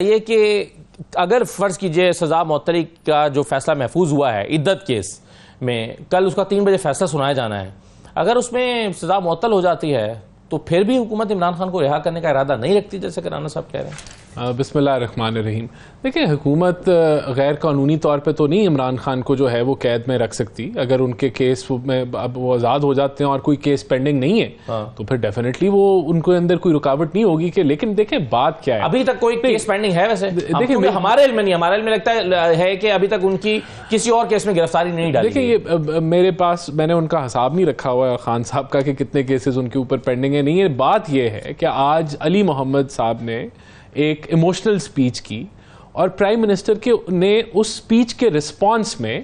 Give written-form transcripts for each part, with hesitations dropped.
یہ کہ اگر فرض کیجئے سزا معطلی کا جو فیصلہ محفوظ ہوا ہے عدت کیس میں، کل اس کا 3 بجے فیصلہ سنایا جانا ہے، اگر اس میں سزا معطل ہو جاتی ہے تو پھر بھی حکومت عمران خان کو رہا کرنے کا ارادہ نہیں رکھتی جیسے کہ رانا صاحب کہہ رہے ہیں؟ بسم اللہ الرحمن الرحیم. دیکھیں، حکومت غیر قانونی طور پہ تو نہیں عمران خان کو جو ہے وہ قید میں رکھ سکتی. اگر ان کے کیس میں اب وہ آزاد ہو جاتے ہیں اور کوئی کیس پینڈنگ نہیں ہے تو پھر ڈیفینیٹلی وہ ان کے اندر کوئی رکاوٹ نہیں ہوگی. کہ لیکن دیکھیں بات کیا ہے، ابھی تک کوئی کیس پینڈنگ ہے ویسے؟ دیکھیں ہمارے علم میں نہیں، ہمارے علم میں لگتا ہے کہ ابھی تک ان کی کسی اور کیس میں گرفتاری نہیں ڈالی. دیکھیں یہ میرے پاس میں نے ان کا حساب نہیں رکھا ہوا ہے خان صاحب کا کہ کتنے کیسز ان کے اوپر پینڈنگ ہے. نہیں ہے، بات یہ ہے کہ آج علی محمد صاحب نے ایک ایموشنل سپیچ کی اور پرائم منسٹر نے اس سپیچ کے رسپانس میں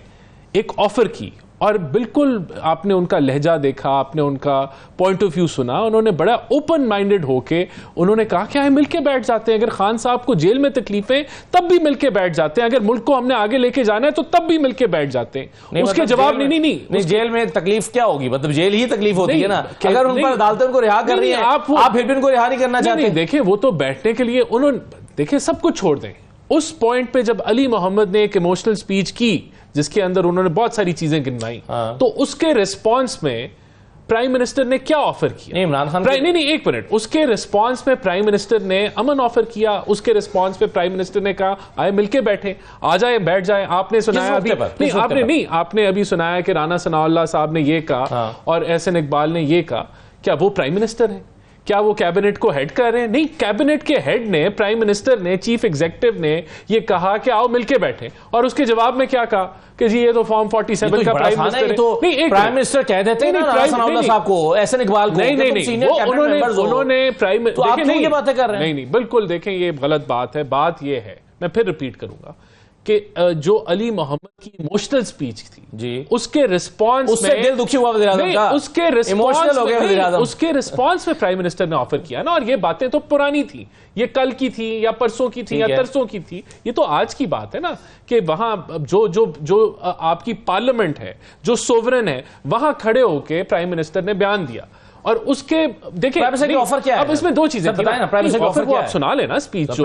ایک آفر کی، اور بالکل آپ نے ان کا لہجہ دیکھا، آپ نے ان کا پوائنٹ آف ویو سنا. انہوں نے بڑا اوپن مائنڈڈ ہو کے انہوں نے کہا کہ ہم مل کے بیٹھ جاتے ہیں. اگر خان صاحب کو جیل میں تکلیفیں تب بھی مل کے بیٹھ جاتے ہیں، اگر ملک کو ہم نے آگے لے کے جانا ہے تو تب بھی مل کے بیٹھ جاتے ہیں. اس کے جواب نہیں جیل میں تکلیف کیا ہوگی؟ مطلب جیل ہی تکلیف ہوتی ہے نا. اگر ان پر عدالتیں ان کو رہا کر رہی ہیں، آپ پھر بھی ان کو رہا نہیں کرنا چاہتے؟ دیکھیں وہ تو بیٹھنے کے لیے دیکھیں سب کچھ چھوڑ دیں. اس پوائنٹ پہ جب علی محمد نے ایک ایموشنل سپیچ کی جس کے اندر انہوں نے بہت ساری چیزیں گنوائی، تو اس کے ریسپانس میں پرائم منسٹر نے کیا آفر کیا؟ عمران خان نہیں ایک منٹ. اس کے ریسپانس میں پرائم منسٹر نے امن آفر کیا. اس کے ریسپانس پہ پرائم منسٹر نے کہا آئے مل کے بیٹھے، آ جائے بیٹھ جائے. آپ نے سنایا آپ نے ابھی سنایا کہ رانا ثناء اللہ صاحب نے یہ کہا اور احسن اقبال نے یہ کہا. کیا وہ پرائم منسٹر ہیں؟ کیا وہ کیبنٹ کو ہیڈ کر رہے ہیں؟ نہیں، کیبنٹ کے ہیڈ نے، پرائم منسٹر نے، چیف ایگزیکٹو نے یہ کہا کہ آؤ مل کے بیٹھیں. اور اس کے جواب میں کیا کہا کہ جی یہ تو فارم 47 کا پرائم منسٹر ہے. نہیں، پرائم منسٹر کہہ دیتے ہیں نا رانا ثناء اللہ صاحب کو، احسن اقبال کو. نہیں انہوں نے پرائم یہ باتیں کر رہے ہیں. نہیں بالکل، دیکھیں یہ غلط بات ہے. بات یہ ہے، میں پھر ریپیٹ کروں گا کہ جو علی محمد کی ایموشنل سپیچ تھی جی، اس کے رسپانس میں دل دکھی ہوا وزیر اعظم کا، اس کے رسپانس میں پرائم منسٹر نے آفر کیا نا. اور یہ باتیں تو پرانی تھی، یہ کل کی تھی یا پرسوں کی تھی یا ترسوں کی تھی. یہ تو آج کی بات ہے نا کہ وہاں جو آپ کی پارلیمنٹ ہے، جو سوورن ہے، وہاں کھڑے ہو کے پرائم منسٹر نے بیان دیا. اور اس کے دیکھیں اب اس میں دو چیزیں آپ سنا لینا سپیچ جو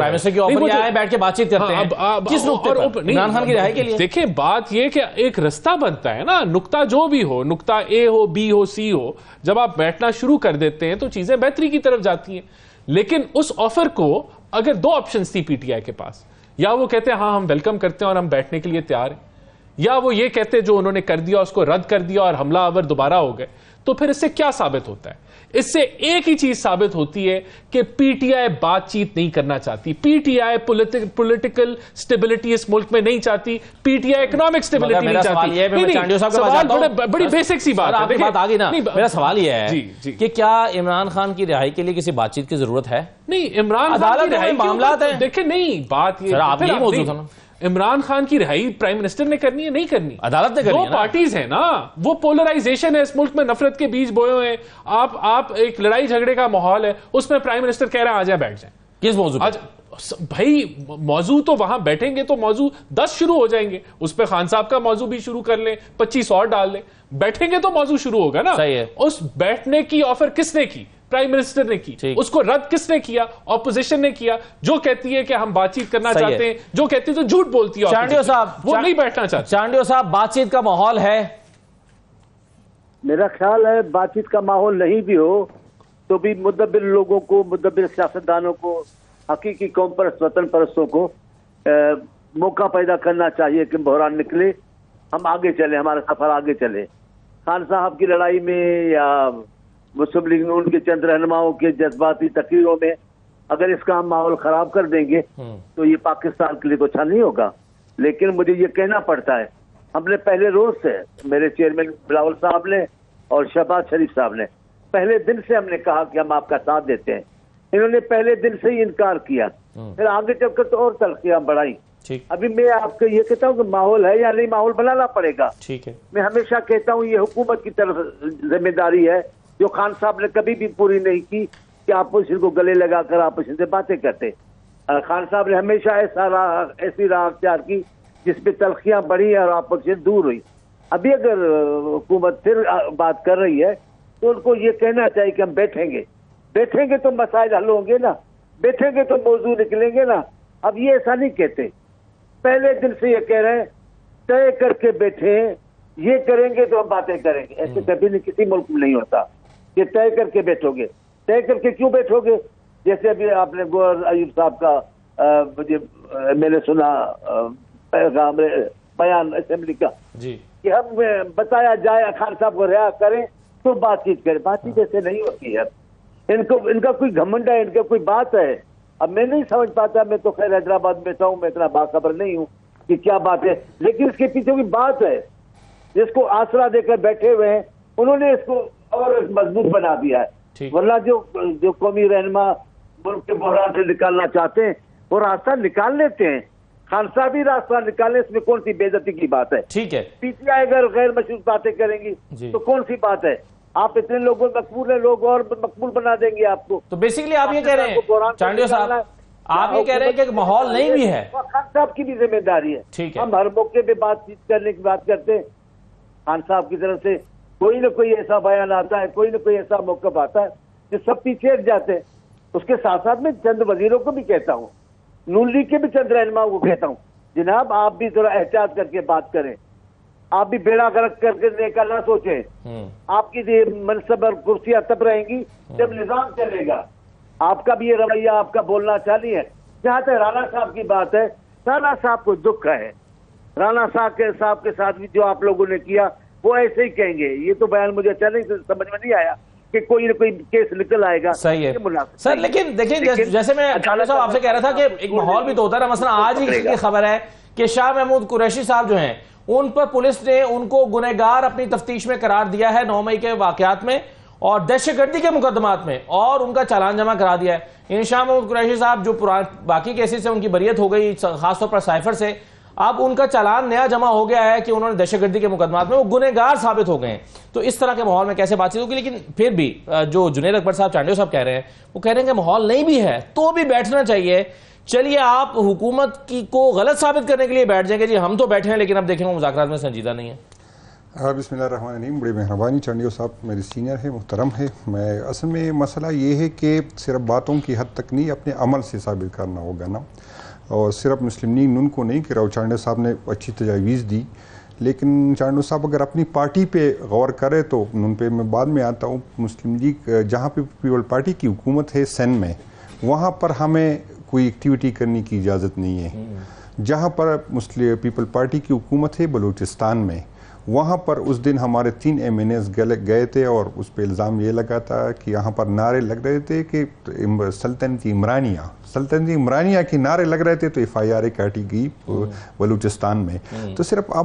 بیٹھ کے بات چیت کرتے ہیں کس نقطے پر؟ عمران خان کی رہائی کے لیے. دیکھیں بات یہ کہ ایک رستہ بنتا ہے نا، نقطہ جو بھی ہو، نقطہ اے ہو، بی ہو، سی ہو، جب آپ بیٹھنا شروع کر دیتے ہیں تو چیزیں بہتری کی طرف جاتی ہیں. لیکن اس آفر کو اگر 2 آپشنز تھی پی ٹی آئی کے پاس، یا وہ کہتے ہیں ہاں ہم ویلکم کرتے ہیں اور ہم بیٹھنے کے لیے تیار ہیں، یا وہ یہ کہتے جو انہوں نے کر دیا اس کو رد کر دیا اور حملہ آور دوبارہ ہو گئے. تو پھر اس سے کیا ثابت ہوتا ہے؟ اس سے ایک ہی چیز ثابت ہوتی ہے کہ پی ٹی آئی بات چیت نہیں کرنا چاہتی. P T I political stability اس ملک میں نہیں چاہتی. P T I economic stability نہیں چاہتی. بڑی بیسک سی بات ہے. میرا سوال یہ ہے کہ کیا عمران خان کی رہائی کے لیے کسی بات چیت کی ضرورت ہے؟ نہیں، عمران خان کی رہائی معاملات ہیں. دیکھیں نہیں، بات یہ عمران خان کی رہائی پرائم منسٹر نے کرنی ہے نہیں کرنی، عدالت نے کرنی ہے. دو پارٹیز ہیں نا، وہ پولرائزیشن ہے اس ملک میں، نفرت کے بیج بوئے ہوئے ہیں. آپ ایک لڑائی جھگڑے کا ماحول ہے، اس میں پرائم منسٹر کہہ رہا ہے آ جائیں بیٹھ جائیں. کس موضوع بھائی موضوع تو وہاں بیٹھیں گے تو موضوع 10 شروع ہو جائیں گے. اس پہ خان صاحب کا موضوع بھی شروع کر لیں، 25 اور ڈال لیں. بیٹھیں گے تو موضوع شروع ہوگا نا. صحیح ہے. اس بیٹھنے کی آفر کس نے کی؟ پرائم منسٹر نے کی. اس کو رد کس نے کیا؟ اپوزیشن نے کیا، جو کہتی ہے کہ ہم بات چیت کرنا چاہتے ہیں، جو کہتی ہے تو جھوٹ بولتی ہے. چانڈیو صاحب وہ نہیں بیٹھنا چاہتے. چانڈیو صاحب بات چیت کا ماحول ہے؟ میرا خیال ہے بات چیت کا ماحول نہیں بھی ہو تو بھی مدبر لوگوں کو، مدبر سیاستدانوں کو، حقیقی قوم پرست، وطن پرستوں کو موقع پیدا کرنا چاہیے کہ بحران نکلے، ہم آگے چلیں، ہمارا سفر آگے چلے. خان صاحب کی لڑائی میں یا مسلم لیگ نون کے چند رہنماؤں کے جذباتی تقریروں میں اگر اس کا ہم ماحول خراب کر دیں گے تو یہ پاکستان کے لیے تو اچھا نہیں ہوگا. لیکن مجھے یہ کہنا پڑتا ہے، ہم نے پہلے روز سے، میرے چیئرمین بلاول صاحب نے اور شہباز شریف صاحب نے پہلے دن سے ہم نے کہا کہ ہم آپ کا ساتھ دیتے ہیں. انہوں نے پہلے دن سے ہی انکار کیا، پھر آگے چل کر تو اور تلخیاں بڑھائی. ابھی میں آپ کو یہ کہتا ہوں کہ ماحول ہے یا نہیں، ماحول بنانا پڑے گا. میں ہمیشہ کہتا ہوں یہ حکومت کی طرف ذمہ داری ہے جو خان صاحب نے کبھی بھی پوری نہیں کی کہ اپوزیشن کو گلے لگا کر اپوزیشن سے باتیں کرتے. خان صاحب نے ہمیشہ ایسی راہ اختیار کی جس پہ تلخیاں بڑھی اور اپوزیشن دور ہوئی. ابھی اگر حکومت پھر بات کر رہی ہے تو ان کو یہ کہنا چاہیے کہ ہم بیٹھیں گے تو مسائل حل ہوں گے نا، بیٹھیں گے تو موضوع نکلیں گے نا. اب یہ ایسا نہیں کہتے, پہلے دن سے یہ کہہ رہے ہیں طے کر کے بیٹھے ہیں, یہ کریں گے تو ہم باتیں کریں گے. ایسے کبھی نہیں کسی ملک میں نہیں ہوتا کہ طے کر کے بیٹھو گے. طے کر کے کیوں بیٹھو گے؟ جیسے ابھی آپ نے گوہر ایوب صاحب کا مجھے میں نے سنا پیغام بیان اسمبلی کا جی کہ ہم بتایا جائے خان صاحب کو رہا کریں تو بات چیت کریں. بات چیت ایسے نہیں ہوتی ہے. ان کا کوئی گھمنڈ ہے, ان کا کوئی بات ہے. اب میں نہیں سمجھ پاتا, میں تو خیر حیدرآباد میں بیٹھا ہوں, میں اتنا باخبر نہیں ہوں کہ کیا بات ہے, لیکن اس کے پیچھے کوئی بات ہے جس کو آسرا دے کر بیٹھے ہوئے ہیں. انہوں نے اس کو اور مضبوط بنا دیا ہے. ورنہ جو قومی رہنما ملک کے بحران سے نکالنا چاہتے ہیں وہ راستہ نکال لیتے ہیں. خان صاحب ہی راستہ نکالنے, اس میں کون سی بے عزتی کی بات ہے؟ ٹھیک ہے, پی ٹی آئی اگر غیر مشروط باتیں کریں گی تو کون سی بات ہے؟ آپ اتنے لوگوں مقبول ہیں, لوگ اور مقبول بنا دیں گے آپ کو. تو بیسیکلی آپ یہ کہہ رہے ہیں چانڈیو صاحب, آپ یہ کہہ رہے ہیں کہ ماحول نہیں بھی ہے. خان صاحب کی بھی ذمہ داری ہے. ٹھیک ہے, ہم ہر موقع پہ بات چیت کرنے کی بات کرتے ہیں. خان صاحب کی طرف سے کوئی نہ کوئی ایسا بیان آتا ہے, کوئی نہ کوئی ایسا موقف آتا ہے جو سب پیچھے ہٹ جاتے ہیں. اس کے ساتھ ساتھ میں چند وزیروں کو بھی کہتا ہوں, نون لیگ کے بھی چند رہنماؤں کو کہتا ہوں, جناب آپ بھی ذرا احتیاط کر کے بات کریں. آپ بھی بیڑا غرق کر کے کا نہ سوچیں. آپ کی منصب اور کرسیاں تب رہیں گی جب نظام چلے گا. آپ کا بھی یہ رویہ, آپ کا بولنا چالی ہے. جہاں تک رانا صاحب کی بات ہے, رانا صاحب کو دکھ ہے. رانا صاحب کے ساتھ بھی جو آپ لوگوں نے کیا وہ ایسے ہی کہیں گے. یہ تو بیان مجھے اچھا نہیں سمجھ میں نہیں آیا کہ کوئی نہ کوئی کیس نکل آئے گا. صحیح ہے سر, لیکن دیکھیں جیسے میں چانڈیو صاحب آپ سے کہہ رہا تھا کہ ایک ماحول بھی تو ہوتا ہے نا. مثلا آج ہی کی خبر ہے کہ شاہ محمود قریشی صاحب جو ہیں ان پر پولیس نے ان کو گنہگار اپنی تفتیش میں قرار دیا ہے 9 مئی کے واقعات میں اور دہشت گردی کے مقدمات میں, اور ان کا چالان جمع کرا دیا ہے. ان شاہ محمود قریشی صاحب جو باقی کیسز سے ان کی بریت ہو گئی, خاص طور پر سائفر سے, اب ان کا چالان نیا جمع ہو گیا ہے کہ انہوں نے دہشت گردی کے مقدمات میں وہ گنہگار ثابت ہو گئے ہیں. تو اس طرح کے ماحول میں کیسے بات چیت ہوگی؟ لیکن پھر بھی جو جنید اکبر صاحب چانڈیو صاحب کہہ رہے ہیں وہ کہہ رہے ہیں کہ ماحول نہیں بھی ہے تو بھی بیٹھنا چاہیے. چلیے آپ حکومت کی کو غلط ثابت کرنے کے لیے بیٹھ جائیں گے جی ہم تو بیٹھے ہیں, لیکن اب دیکھیں وہ مذاکرات میں سنجیدہ نہیں ہے. بسم اللہ الرحمن الرحیم. بڑی مہربانی, چانڈیو صاحب میرے سینئر ہے, محترم ہے. میں اصل میں مسئلہ یہ ہے کہ صرف باتوں کی حد تک نہیں, اپنے عمل سے ثابت کرنا ہوگا نا. اور صرف مسلم لیگ نون کو نہیں کہ راؤ چانڈیو صاحب نے اچھی تجاویز دی, لیکن چانڈیو صاحب اگر اپنی پارٹی پہ غور کرے تو نون پہ میں بعد میں آتا ہوں. مسلم لیگ جہاں پہ پیپل پارٹی کی حکومت ہے سندھ میں, وہاں پر ہمیں کوئی ایکٹیویٹی کرنے کی اجازت نہیں ہے. جہاں پر مسلم پیپل پارٹی کی حکومت ہے بلوچستان میں, وہاں پر اس دن ہمارے 3 MNAs گئے تھے اور اس پہ الزام یہ لگا تھا کہ یہاں پر نعرے لگ رہے تھے کہ سلطنتی عمرانیہ کی نعرے لگ رہے تھے, تو FIR کاٹی گئی بلوچستان میں. تو صرف